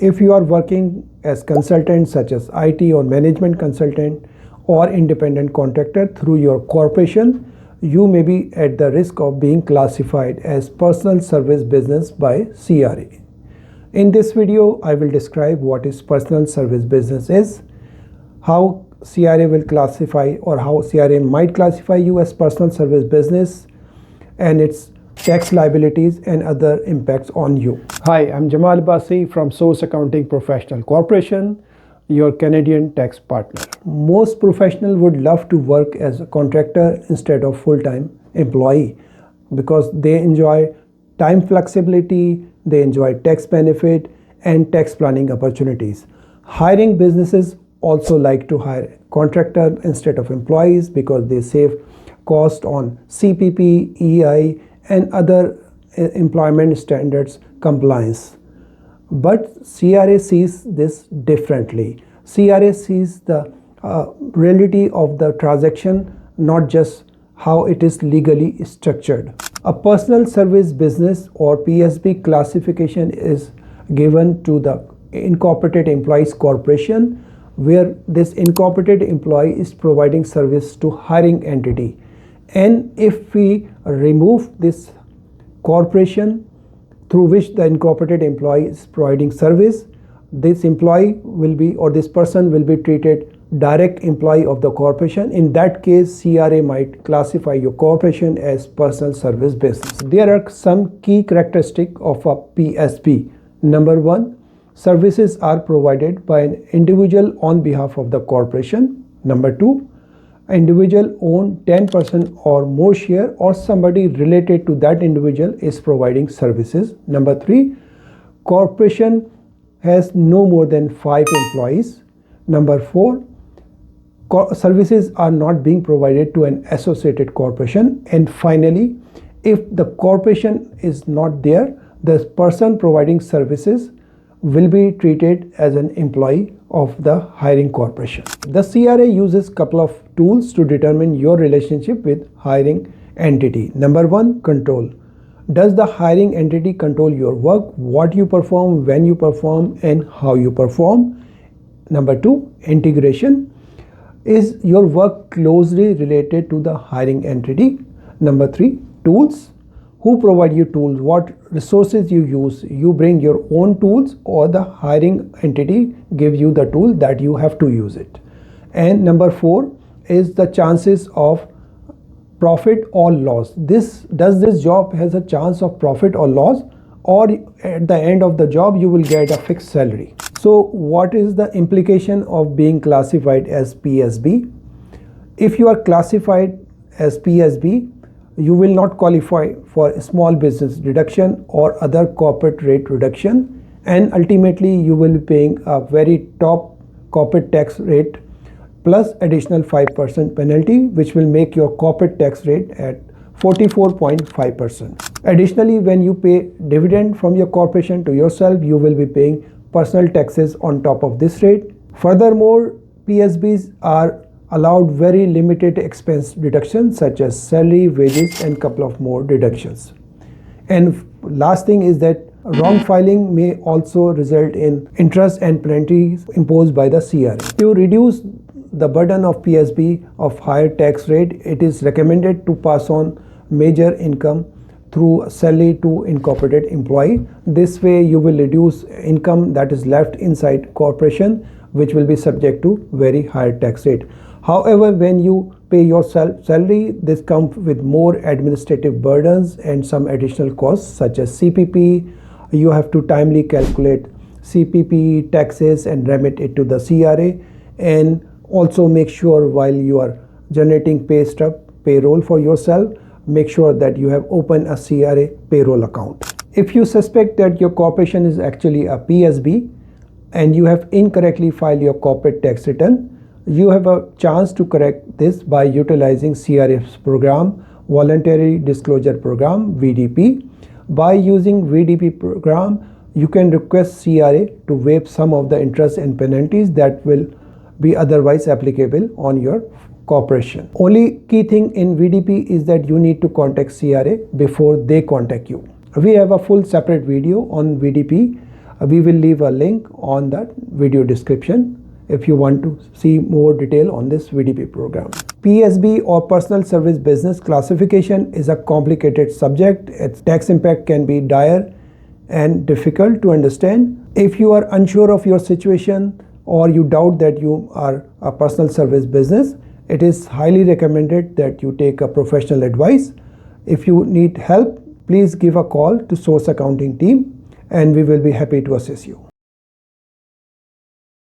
If you are working as consultant such as IT or management consultant or independent contractor through your corporation, you may be at the risk of being classified as personal service business by CRA. In this video, I will describe what is personal service business is, how CRA will classify or how CRA might classify you as personal service business, and its tax liabilities and other impacts on you. Hi, I'm Jamal Basi from Source Accounting Professional Corporation, your Canadian tax partner. Most professionals would love to work as a contractor instead of full-time employee because they enjoy time flexibility, they enjoy tax benefit and tax planning opportunities. Hiring businesses also like to hire contractor instead of employees because they save cost on CPP, EI and other employment standards compliance. But CRA sees this differently. CRA sees the reality of the transaction, not just how it is legally structured. A personal service business or PSB classification is given to the incorporated employees corporation, where this incorporated employee is providing service to hiring entity. And if we remove this corporation through which the incorporated employee is providing service, this employee will be, or this person will be treated direct employee of the corporation. In that case, CRA might classify your corporation as personal service business. There are some key characteristics of a PSB. Number one, services are provided by an individual on behalf of the corporation. Number two, individual own 10% or more share or somebody related to that individual is providing services. Number three, corporation has no more than 5 employees. Number four, services are not being provided to an associated corporation. And finally, if the corporation is not there, the person providing services will be treated as an employee of the hiring corporation. The CRA uses a couple of tools to determine your relationship with hiring entity. Number one, control. Does the hiring entity control your work, what you perform, when you perform, and how you perform? Number two, integration. Is your work closely related to the hiring entity? Number three, tools. Who provide you tools? What resources you use? You bring your own tools or the hiring entity gives you the tool that you have to use it. And number four is the chances of profit or loss. Does this job has a chance of profit or loss, or at the end of the job you will get a fixed salary? So what is the implication of being classified as PSB? If you are classified as PSB, you will not qualify for small business deduction or other corporate rate reduction, and ultimately you will be paying a very top corporate tax rate plus additional 5% penalty, which will make your corporate tax rate at 44.5%. Additionally, when you pay dividend from your corporation to yourself, you will be paying personal taxes on top of this rate. Furthermore, PSBs are allowed very limited expense deductions such as salary, wages, and couple of more deductions. And last thing is that wrong filing may also result in interest and penalties imposed by the CRA. To reduce the burden of PSB of higher tax rate, it is recommended to pass on major income through salary to incorporated employee. This way you will reduce income that is left inside corporation, which will be subject to very higher tax rate. However, when you pay your salary, this comes with more administrative burdens and some additional costs such as CPP. You have to timely calculate CPP taxes and remit it to the CRA, and also make sure while you are generating pay stub payroll for yourself, make sure that you have opened a CRA payroll account. If you suspect that your corporation is actually a PSB and you have incorrectly filed your corporate tax return, you have a chance to correct this by utilizing CRA's program, Voluntary Disclosure Program, VDP. By using VDP program, you can request CRA to waive some of the interest and penalties that will be otherwise applicable on your corporation. Only key thing in VDP is that you need to contact CRA before they contact you. We have a full separate video on VDP We will leave a link on that video description if you want to see more detail on this VDP program. PSB or personal service business classification is a complicated subject. Its tax impact can be dire and difficult to understand. If you are unsure of your situation or you doubt that you are a personal service business, it is highly recommended that you take a professional advice. If you need help, please give a call to Source Accounting team and we will be happy to assist you.